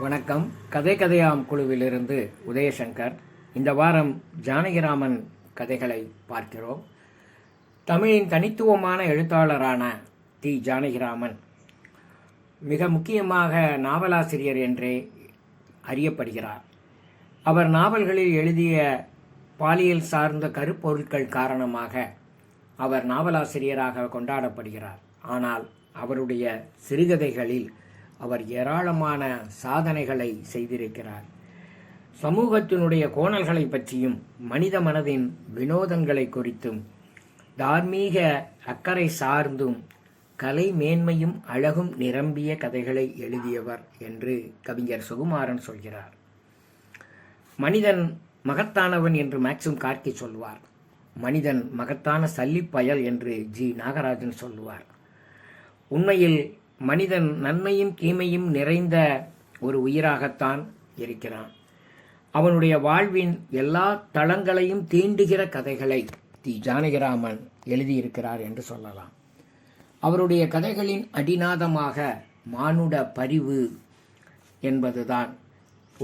வணக்கம். கதை கதையாம் குழுவிலிருந்து உதயசங்கர். இந்த வாரம் ஜானகிராமன் கதைகளை பார்க்கிறோம். தமிழின் தனித்துவமான எழுத்தாளரான தி. ஜானகிராமன் மிக முக்கியமாக நாவலாசிரியர் என்றே அறியப்படுகிறார். அவர் நாவல்களில் எழுதிய பாலியல் சார்ந்த கருப்பொருட்கள் காரணமாக அவர் நாவலாசிரியராக கொண்டாடப்படுகிறார். ஆனால் அவருடைய சிறுகதைகளில் அவர் ஏராளமான சாதனைகளை செய்திருக்கிறார். சமூகத்தினுடைய கோணல்களை பற்றியும் மனித மனதின் வினோதங்களை குறித்தும் தார்மீக அக்கறை சார்ந்தும் கலை மேன்மையும் அழகும் நிரம்பிய கதைகளை எழுதியவர் என்று கவிஞர் சுகுமாரன் சொல்கிறார். மனிதன் மகத்தானவன் என்று மேக்சிம் கார்கி சொல்வார். மனிதன் மகத்தான சல்லிப்பயல் என்று ஜி. நாகராஜன் சொல்லுவார். உண்மையில் மனிதன் நன்மையும் தீமையும் நிறைந்த ஒரு உயிராகத்தான் இருக்கிறான். அவனுடைய வாழ்வின் எல்லா தளங்களையும் தீண்டுகிற கதைகளை தி. ஜானகிராமன் எழுதியிருக்கிறார் என்று சொல்லலாம். அவருடைய கதைகளின் அடிநாதமாக மானுட பரிவு என்பதுதான்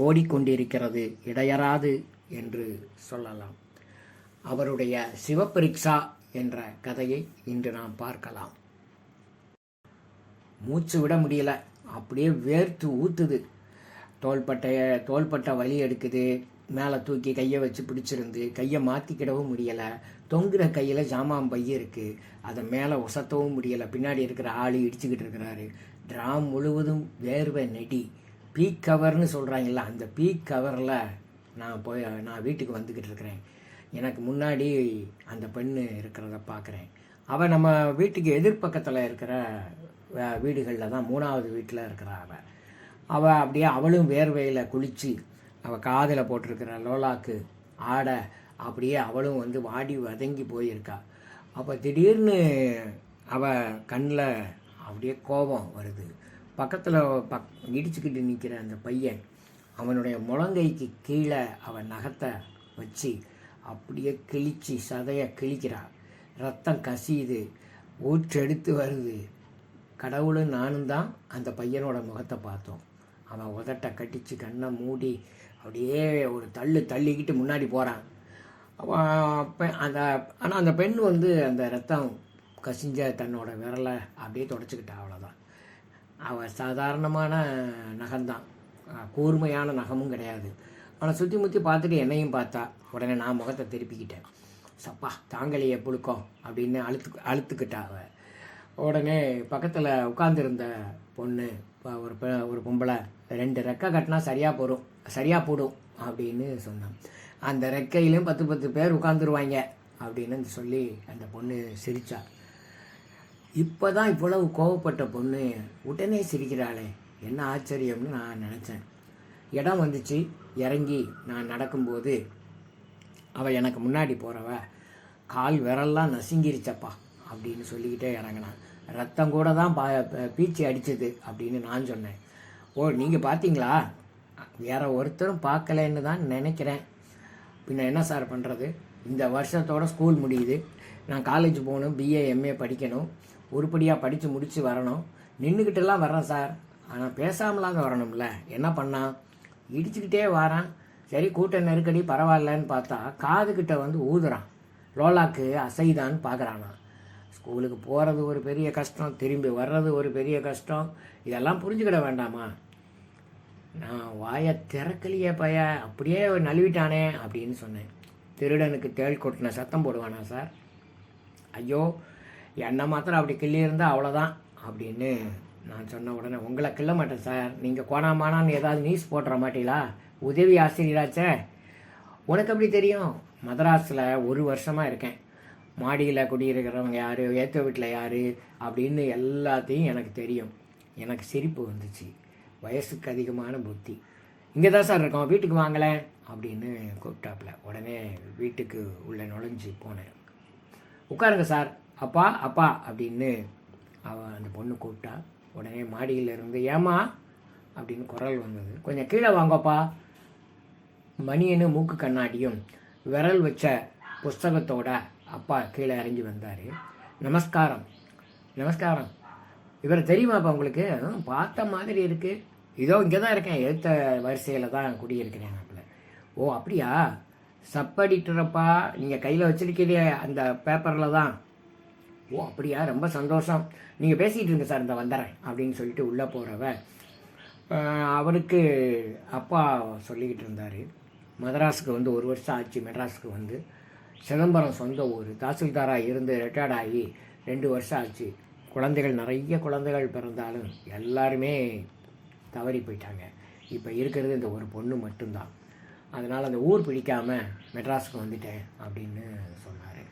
ஓடிக்கொண்டிருக்கிறது, இடையறாது என்று சொல்லலாம். அவருடைய சிவபரீட்சா என்ற கதையை இன்று நாம் பார்க்கலாம். மூச்சு விட முடியல, அப்படியே வேர்த்து ஊற்றுது. தோள்பட்டை வலி எடுக்குது. மேலே தூக்கி கையை வச்சு பிடிச்சிருந்து கையை மாற்றிக்கிடவும் முடியலை. தொங்குற கையில் ஜாமான் பைய இருக்குது, அதை மேலே உசத்தவும் முடியலை. பின்னாடி இருக்கிற ஆள் இடிச்சுக்கிட்டு இருக்கிறாரு. ட்ராம் முழுவதும் வேர்வை நெடி. பீக் கவர்னு சொல்கிறாங்கல்ல, அந்த பீக் கவரில் நான் வீட்டுக்கு வந்துக்கிட்டு இருக்கிறேன். எனக்கு முன்னாடி அந்த பெண்ணு இருக்கிறத பார்க்குறேன். அவள் நம்ம வீட்டுக்கு எதிர்பக்கத்தில் இருக்கிற வீடுகளில் தான் 3வது வீட்டில் இருக்கிறாள். அவள் அப்படியே அவளும் வேர்வையில் குளித்து அவள் காதில் போட்டிருக்கிற லோலாக்கு ஆடை அப்படியே அவளும் வாடி வதங்கி போயிருக்கா. அப்போ திடீர்னு அவள் கண்ணில் அப்படியே கோபம் வருது. பக்கத்தில் இடிச்சுக்கிட்டு நிற்கிற அந்த பையன் அவனுடைய முழங்கைக்கு கீழே அவன் நகத்தை வச்சு அப்படியே கிழிச்சு சதையை கிழிக்கிறான். ரத்தம் கசியுது, ஊற்றெடுத்து வருது. கடவுளும் நானும் தான் அந்த பையனோட முகத்தை பார்த்தோம். அவன் உதட்டை கட்டிச்சு கண்ணை மூடி அப்படியே ஒரு தள்ளிக்கிட்டு முன்னாடி போகிறான். ஆனால் அந்த பெண் அந்த ரத்தம் கசிஞ்ச தன்னோட விரலை அப்படியே தொடச்சிக்கிட்டா. அவ்வளோதான். அவள் சாதாரணமான நகம்தான், கூர்மையான நகமும் கிடையாது. ஆனால் சுற்றி முற்றி பார்த்துட்டு என்னையும் பார்த்தா. உடனே நான் முகத்தை திருப்பிக்கிட்டேன். சப்பா தாங்கலையே புழுக்கம் அப்படின்னு அழுத்துக்கிட்டா அவள். உடனே பக்கத்தில் உட்காந்துருந்த பொண்ணு, ஒரு பொம்பளை, 2 ரெக்கை கட்டினா சரியாக போடும் அப்படின்னு சொன்னான். அந்த ரெக்கையிலையும் 10 பேர் உட்காந்துருவாங்க அப்படின்னு சொல்லி அந்த பொண்ணு சிரிச்சா. இப்போ தான் இவ்வளவு கோவப்பட்ட பொண்ணு உடனே சிரிக்கிறாளே, என்ன ஆச்சரியம்னு நான் நினச்சேன். இடம் வந்துச்சு. இறங்கி நான் நடக்கும்போது அவள் எனக்கு முன்னாடி போகிறவ கால் விரல்லாம் நசுங்கிருச்சப்பா அப்படின்னு சொல்லிக்கிட்டே இறங்கினான். ரத்தம் கூட தான் பீச்சி அடிச்சது அப்படின்னு நான் சொன்னேன். ஓ, நீங்கள் பார்த்தீங்களா? வேற ஒருத்தரும் பார்க்கலன்னு தான் நினைக்கிறேன். பின்ன என்ன சார் பண்ணுறது? இந்த வருஷத்தோட ஸ்கூல் முடியுது. நான் காலேஜ் போகணும், பிஏ எம்ஏ படிக்கணும். உருப்படியாக படித்து முடித்து வரணும். நின்றுக்கிட்டெல்லாம் வர்றேன் சார், ஆனால் பேசாமலாங்க வரணும்ல. என்ன பண்ணான்? இடிச்சுக்கிட்டே வரான். சரி, கூட்ட நெருக்கடி பரவாயில்லன்னு பார்த்தா காதுகிட்ட ஊதுறான். லோலாக்கு அசைதான்னு பார்க்குறானா. ஸ்கூலுக்கு போகிறது ஒரு பெரிய கஷ்டம், திரும்பி வர்றது ஒரு பெரிய கஷ்டம். இதெல்லாம் புரிஞ்சுக்கிட வேண்டாமா? நான் வாயை திறக்கலையே பைய, அப்படியே நழுவிட்டானே அப்படின்னு சொன்னேன். திருடனுக்கு தேள் கொட்டின சத்தம் போடுவானா சார்? ஐயோ, என்னை மாத்திரம் அப்படி கிள்ளி இருந்தால் அவ்வளோதான் அப்படின்னு நான் சொன்ன உடனே, உங்களை கிள்ள மாட்டேன் சார், நீங்கள் கோணாமானான்னு ஏதாவது நியூஸ் போட்டுற மாட்டீங்களா? உதவி ஆசிரியராச்சே. உனக்கு எப்படி தெரியும்? மதராஸில் 1 வருஷமாக இருக்கேன். மாடியில் குடியிருக்கிறவங்க யார், ஏற்ற வீட்டில் யார் அப்படின்னு எல்லாத்தையும் எனக்கு தெரியும். எனக்கு சிரிப்பு வந்துச்சு. வயசுக்கு அதிகமான புத்தி. இங்கே தான் சார் இருக்கோம், வீட்டுக்கு வாங்கலேன் அப்படின்னு கூப்பிட்டாப்புல. உடனே வீட்டுக்கு உள்ளே நுழைஞ்சி போனேன். உட்காருங்க சார், அப்பா அப்பா அப்படின்னு அந்த பொண்ணு கூப்பிட்டா. உடனே மாடியிலிருந்து ஏமா அப்படின்னு குரல் வந்தது. கொஞ்சம் கீழே வாங்கப்பா. மணியனு மூக்கு கண்ணாடியும் விரல் வச்ச புஸ்தகத்தோட அப்பா கீழே இறங்கி வந்தார். நமஸ்காரம். இவரை தெரியுமாப்பா உங்களுக்கு? பார்த்த மாதிரி இருக்குது. இதோ இங்கே தான் இருக்கேன், எடுத்த வரிசையில் தான் குடியிருக்கிறேன் அப்படி. ஓ அப்படியா, சப் எடிட்டரப்பா, நீங்கள் கையில் வச்சுருக்கிறீ அந்த பேப்பரில் தான். ஓ அப்படியா, ரொம்ப சந்தோஷம், நீங்கள் பேசிகிட்டு இருங்க சார், இந்த வந்துடுறேன் அப்படின்னு சொல்லிட்டு உள்ளே போகிறவ அவருக்கு அப்பா சொல்லிக்கிட்டு இருந்தார். மதராஸுக்கு வந்து 1 வருஷம் ஆச்சு, மெட்ராஸுக்கு வந்து. சிதம்பரம் சொந்த ஊர், தாசில்தாராக இருந்து ரிட்டையர்ட் ஆகி 2 வருஷம் ஆச்சு. குழந்தைகள், நிறைய குழந்தைகள் பிறந்தாலும் எல்லாருமே தவறி போயிட்டாங்க. இப்போ இருக்கிறது இந்த ஒரு பொண்ணு மட்டும்தான். அதனால் அந்த ஊர் பிடிக்காமல் மெட்ராஸுக்கு வந்துட்டேன் அப்படின்னு சொன்னார்.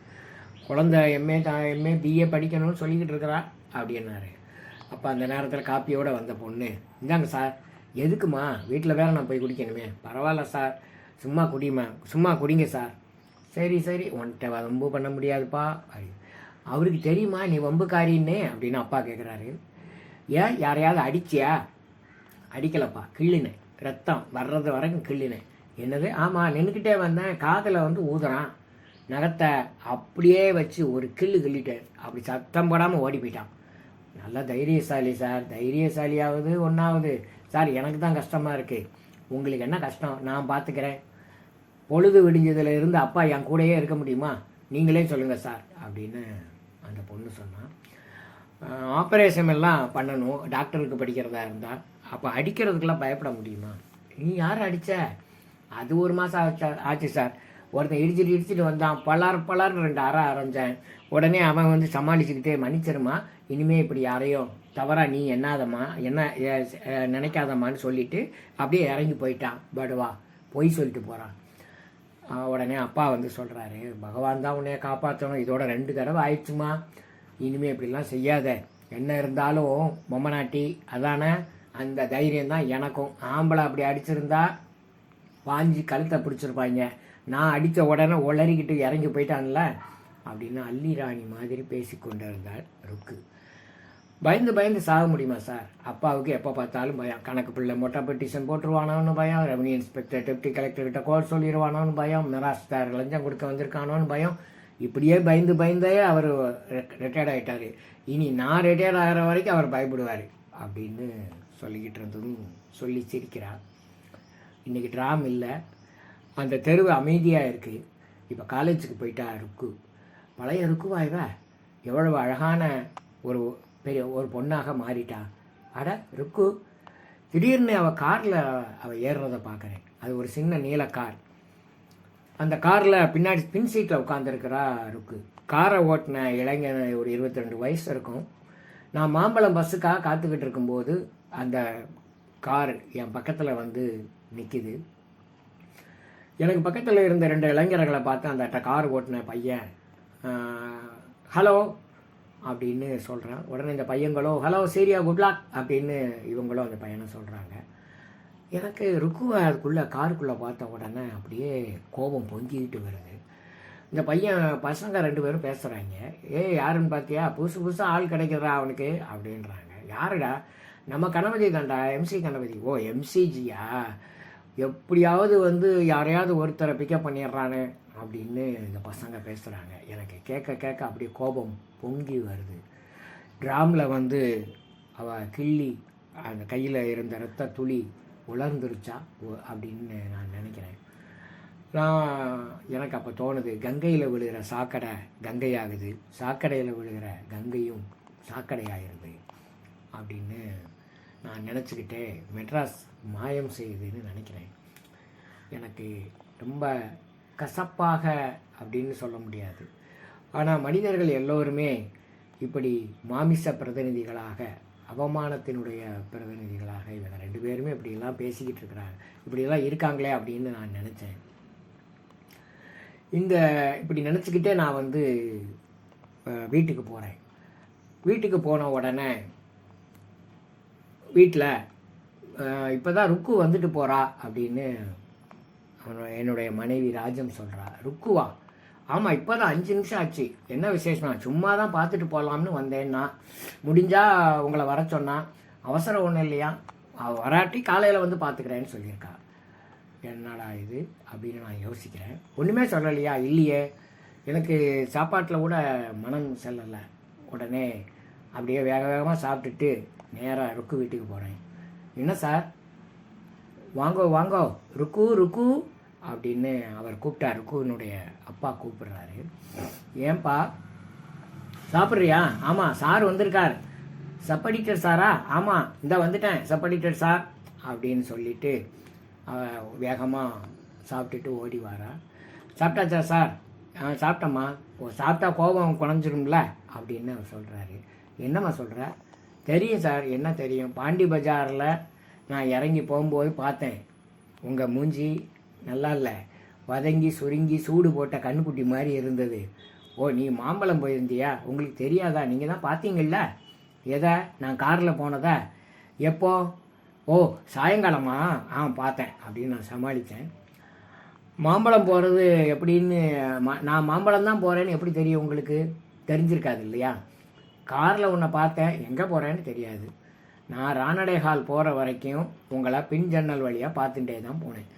குழந்தை எம்ஏ பிஏ படிக்கணும்னு சொல்லிக்கிட்டு இருக்கிறா அப்படின்னாரு. அப்போ அந்த நேரத்தில் காப்பியோடு வந்த பொண்ணு, இந்தாங்க சார். எதுக்குமா, வீட்டில் வேறு நான் போய் குடிக்கணுமே. பரவாயில்ல சார், சும்மா குடிங்க சார். சரி சரி, உன்கிட்ட வம்பு பண்ண முடியாதுப்பா. அவருக்கு தெரியுமா நீ வம்புக்காரின்னு அப்படின்னு அப்பா கேட்குறாரு. ஏன், யாரையாவது அடிச்சியா? அடிக்கலப்பா, கிள்ளினேன், ரத்தம் வர்றது வரைக்கும் கிள்ளினேன். என்னது? ஆமாம், நின்றுக்கிட்டே வந்தேன், காதில் வந்து ஊதுறான், நகத்தை அப்படியே வச்சு ஒரு கிள்ளிட்டேன். அப்படி சத்தம் போடாமல் ஓடி போயிட்டான். நல்லா தைரியசாலி சார், தைரியசாலியாவது ஒன்றாவது சார். எனக்கு தான் கஷ்டமாக இருக்குது, உங்களுக்கு என்ன கஷ்டம், நான் பார்த்துக்கிறேன். பொழுது விடிஞ்சதில் இருந்து அப்பா என் கூடயே இருக்க முடியுமா, நீங்களே சொல்லுங்கள் சார் அப்படின்னு அந்த பொண்ணு சொன்னான். ஆப்ரேஷன் எல்லாம் பண்ணணும், டாக்டருக்கு படிக்கிறதா இருந்தால். அப்போ அடிக்கிறதுக்கெல்லாம் பயப்பட முடியுமா? நீ யார் அடித்த? அது 1 மாதம் ஆச்சு சார். ஒருத்தன் இடிச்சிட்டு வந்தான், பலார்னு 2 அறை அரைஞ்சேன். உடனே அவன் வந்து சமாளிச்சுக்கிட்டே, மன்னிச்சிருமா, இனிமேல் இப்படி யாரையும் தவறாக நீ என்னாதம்மா, என்ன நினைக்காதம்மான்னு சொல்லிவிட்டு அப்படியே இறங்கி போயிட்டான். படுவா, பொய் சொல்லிட்டு போகிறான். உடனே அப்பா வந்து சொல்கிறாரு, பகவான் தான் உன்னைய காப்பாற்றணும், இதோட 2 தடவை ஆயிடுச்சுமா, இனிமேல் இப்படிலாம் செய்யாத. என்ன இருந்தாலும் பொம்மநாட்டி அதானே, அந்த தைரியம் தான் எனக்கும். ஆம்பளை அப்படி அடிச்சிருந்தா பாஞ்சி கழுத்தை பிடிச்சிருப்பாங்க. நான் அடித்த உடனே உளறிக்கிட்டு இறங்கி போயிட்டான்ல அப்படின்னு அல்லி ராணி மாதிரி பேசி கொண்டு இருந்தாள் ருக்கு. பயந்து சாக முடியுமா சார்? அப்பாவுக்கு எப்போ பார்த்தாலும் பயம். கணக்கு பிள்ளை மொட்டை பெட்டிஷன் போட்டுருவானோன்னு பயம், ரெவன்யூ இன்ஸ்பெக்டர் டெப்டி கலெக்டர்கிட்ட கோல் சொல்லிடுவானோன்னு பயம், மிராஸ்தார் லஞ்சம் கொடுக்க வந்திருக்கானோன்னு பயம். இப்படியே பயந்தே அவர் ரிட்டையர்ட் ஆகிட்டார். இனி நான் ரிட்டையர்ட் ஆகிற வரைக்கும் அவர் பயப்படுவார் அப்படின்னு சொல்லிக்கிட்டு இருந்ததும் சொல்லி சிரிக்கிறார். இன்றைக்கி ட்ராம் இல்லை, அந்த தெருவு அமைதியாக இருக்குது. இப்போ காலேஜுக்கு போயிட்டா ருக்கு. பழைய ருக்குவா இவ? எவ்வளவு அழகான ஒரு பொண்ணாக மாறிட்டா. அட ருக்கு, திடீர்னு அவள் ஏறுறதை பார்க்குறேன். அது ஒரு சின்ன நீல கார். அந்த காரில் பின்னாடி பின் சீட்டில் உட்காந்துருக்கிறா ருக்கு. காரை ஓட்டின இளைஞன் ஒரு 22 வயசு இருக்கும். நான் மாம்பழம் பஸ்ஸுக்காக காத்துக்கிட்டு இருக்கும்போது அந்த கார் என் பக்கத்தில் வந்து நிற்கிது. எனக்கு பக்கத்தில் இருந்த 2 இளைஞர்களை பார்த்து அந்த கார் ஓட்டின பையன் ஹலோ அப்படின்னு சொல்கிறான். உடனே இந்த பையங்களோ ஹலோ சீரியா குட்லாக் அப்படின்னு இவங்களும் அந்த பையனை சொல்கிறாங்க. எனக்கு ருக்குவை அதுக்குள்ளே காருக்குள்ளே பார்த்த உடனே அப்படியே கோபம் பொங்கிக்கிட்டு வருது. இந்த பையன் பசங்க 2 பேரும் பேசுகிறாங்க. யாருன்னு பார்த்தியா, புதுசாக ஆள் கிடைக்கிறா அவனுக்கு அப்படின்றாங்க. யாருடா? நம்ம கணபதி தான்டா, எம்சி கணபதி. ஓ எம்சிஜியா, எப்படியாவது வந்து யாரையாவது ஒருத்தரை பிக்கப் பண்ணிடுறானு அப்படின்னு இந்த பசங்க பேசுகிறாங்க. எனக்கு கேட்க அப்படியே கோபம் பொங்கி வருது. ட்ராமில் வந்து அவள் கிள்ளி அந்த கையில் இருந்த ரத்த துளி உலர்ந்துருச்சா அப்படின்னு நான் நினைக்கிறேன். எனக்கு அப்போ தோணுது, கங்கையில் விழுகிற சாக்கடை கங்கையாகுது, சாக்கடையில் விழுகிற கங்கையும் சாக்கடையாகிருது அப்படின்னு நான் நினச்சிக்கிட்டே மெட்ராஸ் மாயம் செய்யுதுன்னு நினைக்கிறேன். எனக்கு ரொம்ப கசப்பாக அப்படின்னு சொல்ல முடியாது. ஆனால் மனிதர்கள் எல்லோருமே இப்படி மாமிச பிரதிநிதிகளாக, அவமானத்தினுடைய பிரதிநிதிகளாக இவங்க 2 பேருமே இப்படியெல்லாம் பேசிக்கிட்டு இருக்கிறாங்க, இப்படியெல்லாம் இருக்காங்களே அப்படின்னு நான் நினச்சேன். இப்படி நினச்சிக்கிட்டே நான் வந்து வீட்டுக்கு போகிறேன். வீட்டுக்கு போன உடனே வீட்டில் இப்போ தான் ருக்கு வந்துட்டு போகிறா அப்படின்னு என்னுடைய மனைவி ராஜம் சொல்கிறா. ருக்குவா? ஆமாம், இப்போ தான் 5 நிமிஷம் ஆச்சு. என்ன விசேஷமா? சும்மா தான் பார்த்துட்டு போகலாம்னு வந்தேன்னா, முடிஞ்சால் உங்களை வர சொன்னால், அவசரம் ஒன்றும் இல்லையா, வராட்டி காலையில் வந்து பார்த்துக்கிறேன்னு சொல்லியிருக்கா. என்னடா இது அப்படின்னு நான் யோசிக்கிறேன். ஒன்றுமே சொல்லலையா? இல்லையே, எனக்கு சாப்பாட்டில் கூட மனம் செல்லலை. உடனே அப்படியே வேகமாக சாப்பிட்டுட்டு நேராக ருக்கு வீட்டுக்கு போகிறேன். என்ன சார், வாங்கோ வாங்கோ, ருக்கு ருக்கு அப்படின்னு அவர் கூப்பிட்டார். ருக்குவினுடைய அப்பா கூப்பிடுறாரு. ஏன்பா சாப்பிட்றியா? ஆமாம் சார் வந்திருக்கார். சப் எடிட்டர் சாரா? ஆமாம் இந்த வந்துட்டேன் சப் எடிட்டர் சார் அப்படின்னு சொல்லிட்டு வேகமாக சாப்பிட்டுட்டு ஓடி வாரா. சாப்பிட்டாச்சா சார்? சாப்பிட்டம்மா. சாப்பிட்டா கோபம் குறைஞ்சிரும்ல அப்படின்னு அவர் சொல்கிறாரு. என்னம்மா சொல்கிற? தெரியும் சார். என்ன தெரியும்? பாண்டி பஜாரில் நான் இறங்கி போகும்போது பார்த்தேன். உங்கள் மூஞ்சி நல்லா இல்லை, வதங்கி சுருங்கி சூடு போட்ட கண்ணுக்குட்டி மாதிரி இருந்தது. ஓ, நீ மாம்பழம் போயிருந்தியா? உங்களுக்கு தெரியாதா? நீங்கள் தான் பார்த்தீங்கள்ல. எதை? நான் காரில் போனதா? எப்போ? ஓ, சாயங்காலமா? பார்த்தேன் அப்படின்னு நான் சமாளித்தேன். மாம்பழம் போகிறது எப்படின்னு நான் மாம்பழம் தான் போகிறேன்னு எப்படி தெரியும் உங்களுக்கு? தெரிஞ்சிருக்காது இல்லையா? காரில் உன்னை பார்த்தேன், எங்கே போகிறேன்னு தெரியாது. நான் ராணடை ஹால் போகிற வரைக்கும் உங்களை பின் ஜன்னல் வழியாக பார்த்துட்டே தான் போனேன்.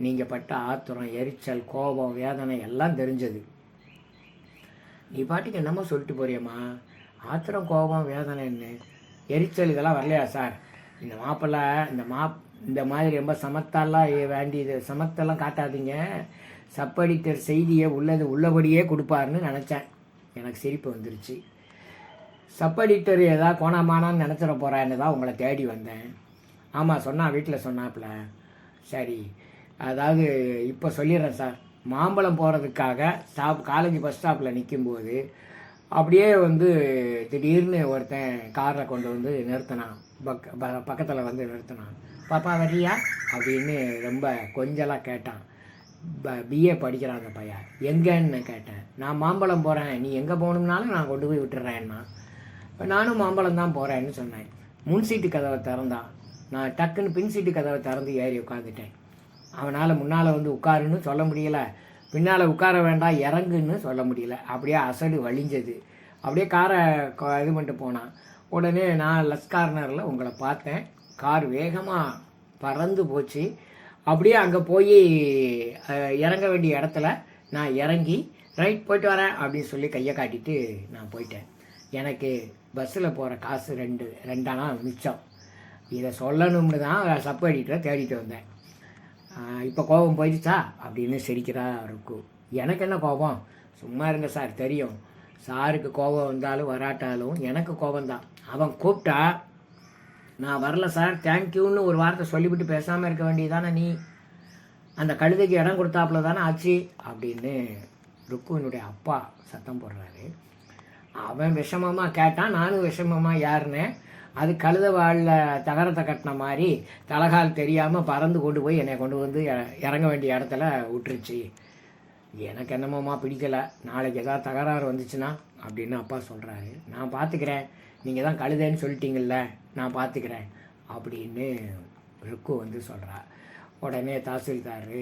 நீங்கள் பட்ட ஆத்திரம், எரிச்சல், கோபம், வேதனை எல்லாம் தெரிஞ்சது. நீ பாட்டுக்கு என்னமோ சொல்லிட்டு போறியம்மா. ஆத்திரம், கோபம், வேதனைன்னு, எரிச்சல் இதெல்லாம் வரலையா சார்? இந்த மாப்பிள்ளை இந்த மாதிரி ரொம்ப சமத்தாலாம் வேண்டியது, சமத்தெல்லாம் காட்டாதீங்க. சப் எடிட்டர் செய்தியை உள்ளபடியே கொடுப்பாருன்னு நினச்சேன். எனக்கு சிரிப்பு வந்துருச்சு. சப் எடிட்டர் ஏதாவது கோணமானான்னு நினச்சிட போகிறான்னு தான் உங்களை தேடி வந்தேன். ஆமாம் வீட்டில் சொன்னாப்புல. சரி, அதாவது இப்போ சொல்லிடுறேன் சார். மாம்பழம் போகிறதுக்காக காலேஜ் பஸ் ஸ்டாப்பில் நிற்கும்போது அப்படியே திடீர்னு ஒருத்தன் காரில் கொண்டு வந்து நிறுத்தினான். பக்கத்தில் நிறுத்தினான். பாப்பா வரியா அப்படின்னு ரொம்ப கொஞ்சலாக கேட்டான். பிஏ படிக்கிறான் அந்த பையன். எங்கன்னு கேட்டேன். நான் மாம்பழம் போகிறேன், நீ எங்கே போகணும்னாலும் நான் கொண்டு போய் விட்டுறேன்னா. இப்போ நானும் மாம்பழம் தான் போகிறேன்னு சொன்னேன். முன் சீட்டு கதவை திறந்தான். நான் டக்குன்னு பின் சீட்டு கதவை திறந்து ஏறி உட்காந்துட்டேன். அவனால் முன்னால் உட்காருன்னு சொல்ல முடியலை, பின்னால் உட்கார வேண்டாம் இறங்குன்னு சொல்ல முடியல. அப்படியே அசடு வலிஞ்சது. அப்படியே காரை இது பண்ணிட்டு போனான். உடனே நான் லெஃப்ட் கார்னரில் உங்களை பார்த்தேன். கார் வேகமாக பறந்து போச்சு. அப்படியே அங்கே போய் இறங்க வேண்டிய இடத்துல நான் இறங்கி ரைட் போயிட்டு வரேன் அப்படின்னு சொல்லி கையை காட்டிட்டு நான் போயிட்டேன். எனக்கு பஸ்ஸில் போகிற காசு ரெண்டானா மிச்சம். இதை சொல்லணும்னு தான் சப் எடிட்டரை தேடிட்டு வந்தேன். இப்போ கோபம் போயிடுச்சா அப்படின்னு சிரிக்கிறா ருக்கு. எனக்கு என்ன கோபம்? சும்மா இருங்க சார், தெரியும். சாருக்கு கோபம் வந்தாலும் வராட்டாலும் எனக்கு கோபம்தான். அவன் கூப்பிட்டா நான் வரல சார் தேங்க்யூன்னு ஒரு வார்த்தை சொல்லிவிட்டு பேசாமல் இருக்க வேண்டியதானே நீ? அந்த கழுதைக்கு இடம் கொடுத்தாப்புல தானே ஆச்சு அப்படின்னு ருக்குவினுடைய அப்பா சத்தம் போடுறாரு. அவன் விஷமமாக கேட்டான். நானும் விஷமமாக யாருன்னு. அது கழுத வாழில் தகரத்தை கட்டின மாதிரி தலகால் தெரியாமல் பறந்து கொண்டு போய் என்னை கொண்டு வந்து இறங்க வேண்டிய இடத்துல விட்டுருச்சு. எனக்கு என்னமோமா பிடிக்கலை. நாளைக்கு எதாவது தகராறு வந்துச்சுன்னா அப்படின்னு அப்பா சொல்கிறாரு. நான் பார்த்துக்கிறேன், நீங்கள் தான் கழுதைன்னு சொல்லிட்டீங்கள்ல, நான் பார்த்துக்கிறேன் அப்படின்னு ருக்கு சொல்கிறா. உடனே தாசில்தார்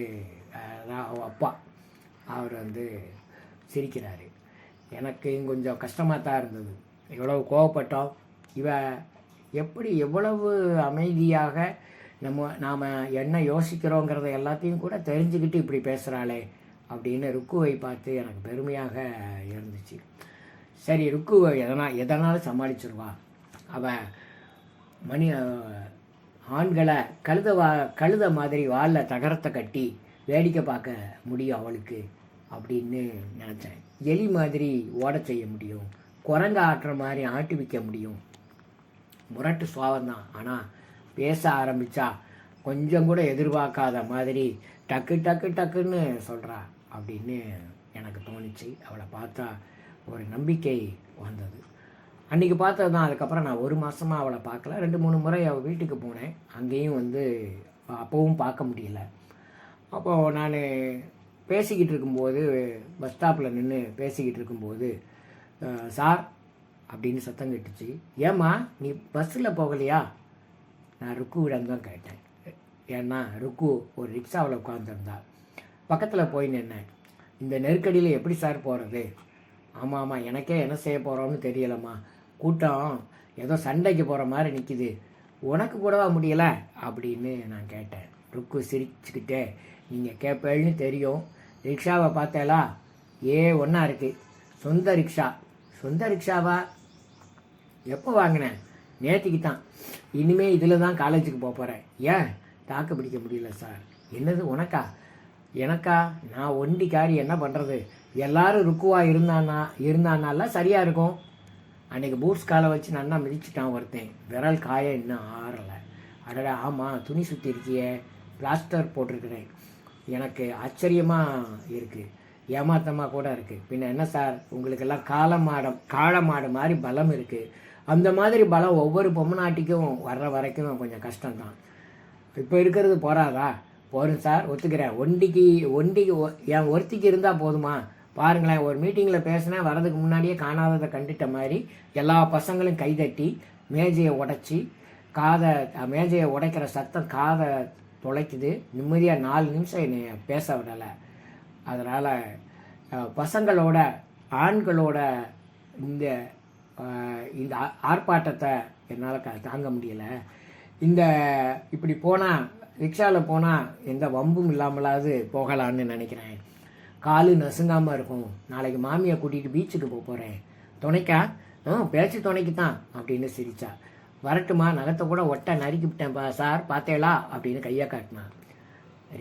அதான் அவள் அப்பா அவர் சிரிக்கிறாரு. எனக்கு கொஞ்சம் கஷ்டமாக தான் இருந்தது. எவ்வளவு கோவப்பட்டோம். எவ்வளவு அமைதியாக நாம் என்ன யோசிக்கிறோங்கிறத எல்லாத்தையும் கூட தெரிஞ்சுக்கிட்டு இப்படி பேசுகிறாளே அப்படின்னு ருக்குவை பார்த்து எனக்கு பெருமையாக இருந்துச்சு. சரி, ருக்குவை எதனாலும் சமாளிச்சிருவா. அவன் ஆண்களை கழுத மாதிரி வாலில் தகரத்தை கட்டி வேடிக்கை பார்க்க முடியும் அவளுக்கு அப்படின்னு நினச்சேன். எலி மாதிரி ஓட செய்ய முடியும், குரங்க ஆட்டுற மாதிரி ஆட்டி வைக்க முடியும். முரட்டு சுவாவந்தான். ஆனால் பேச ஆரம்பித்தா கொஞ்சம் கூட எதிர்பார்க்காத மாதிரி டக்கு டக்கு டக்குன்னு சொல்கிறா அப்படின்னு எனக்கு தோணுச்சு. அவளை பார்த்தா ஒரு நம்பிக்கை வந்தது. அன்றைக்கி பார்த்தது தான். அதுக்கப்புறம் நான் 1 மாதமாக அவளை பார்க்கல. 2-3 முறை அவள் வீட்டுக்கு போனேன். அங்கேயும் அப்போவும் பார்க்க முடியல. அப்போது நான் பேசிக்கிட்டு இருக்கும்போது, பஸ் ஸ்டாப்பில் நின்று பேசிக்கிட்டு இருக்கும்போது, சார் அப்படின்னு சத்தம் கேட்டுச்சு. ஏம்மா நீ பஸ்ஸில் போகலையா? நான் ருக்குவிடம் தான் கேட்டேன். ஏன்னா ருக்கு ஒரு ரிக்ஷாவில் உட்காந்துருந்தா. பக்கத்தில் போய் நின்னேன். இந்த நெருக்கடியில் எப்படி சார் போகிறது? ஆமாம், எனக்கே என்ன செய்ய போகிறோம்னு தெரியலம்மா. கூட்டம் ஏதோ சண்டைக்கு போகிற மாதிரி நிற்கிது, உனக்கு கூடவா முடியலை அப்படின்னு நான் கேட்டேன். ருக்கு சிரிச்சுக்கிட்டே, நீங்கள் கேட்பேன்னு தெரியும், ரிக்ஷாவை பார்த்தேலா? ஒன்றா இருக்குது, சொந்த ரிக்ஷா. சொந்த ரிக்ஷாவா? எப்போ வாங்கினேன்? நேற்றுக்கு தான். இனிமேல் இதில் தான் காலேஜுக்கு போகிறேன். ஏன் தாக்கு பிடிக்க முடியல சார். என்னது உனக்கா? எனக்கா? நான் ஒண்டிக்காரி, என்ன பண்ணுறது? எல்லாரும் ருக்குவாக இருந்தானால சரியாக இருக்கும். அன்றைக்கி பூட்ஸ் காலை வச்சு நன்னா மிதிச்சுட்டான் ஒருத்தன். விரல் காய இன்னும் ஆறலை. அடடா, ஆமாம், துணி சுற்றி இருக்கியே, பிளாஸ்டர் போட்டிருக்கிறேன். எனக்கு ஆச்சரியமாக இருக்குது, ஏமாத்தமாக கூட இருக்குது. பின்ன என்ன சார், உங்களுக்கெல்லாம் காளமாடு மாதிரி பலம் இருக்குது. அந்த மாதிரி பலம் ஒவ்வொரு பொம்மநாட்டிக்கும் வர்ற வரைக்கும் கொஞ்சம் கஷ்டம்தான். இப்போ இருக்கிறது போகாதா? போதும் சார், ஒத்துக்கிறேன். ஒண்டிக்கு என் ஒருத்திக்கு இருந்தால் போதுமா? பாருங்களேன், ஒரு மீட்டிங்கில் பேசினேன், வரதுக்கு முன்னாடியே காணாததை கண்டுட்ட மாதிரி எல்லா பசங்களும் கைதட்டி மேஜையை உடைச்சி மேஜையை உடைக்கிற சத்தம் காதை தொலைக்குது. நிம்மதியாக 4 நிமிஷம் என்னை பேச விடலை. அதனால் பசங்களோட ஆண்களோட இந்த ஆர்ப்பாட்டத்தை என்னால் தாங்க முடியலை. இப்படி போனால், ரிக்ஷாவில் போனால் எந்த வம்பும் இல்லாமலாவது போகலான்னு நினைக்கிறேன். காலு நசுங்காமல் இருக்கும். நாளைக்கு மாமியை கூட்டிகிட்டு பீச்சுக்கு போகிறேன். துணைக்கா? பேச்சு துணைக்கு தான் அப்படின்னு சிரிச்சா. வரட்டுமா? நகத்தை கூட ஒட்ட நறுக்கி விட்டேன் சார், பார்த்தேளா அப்படின்னு கையை காட்டினான்.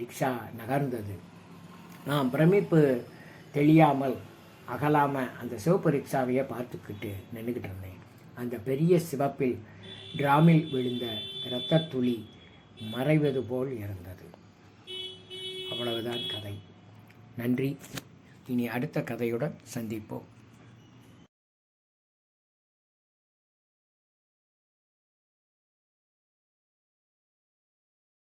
ரிக்ஷா நகர்ந்தது. நான் பிரமிப்பு தெளியாமல் அகலாமல் அந்த சிவப்பு ரிக்ஷாவையே பார்த்துக்கிட்டு நின்றுக்கிட்டு இருந்தேன். அந்த பெரிய சிவப்பில் டிராமில் விழுந்த இரத்த துளி மறைவது போல் இருந்தது. அவ்வளவுதான் கதை. நன்றி. இனி அடுத்த கதையுடன் சந்திப்போம்.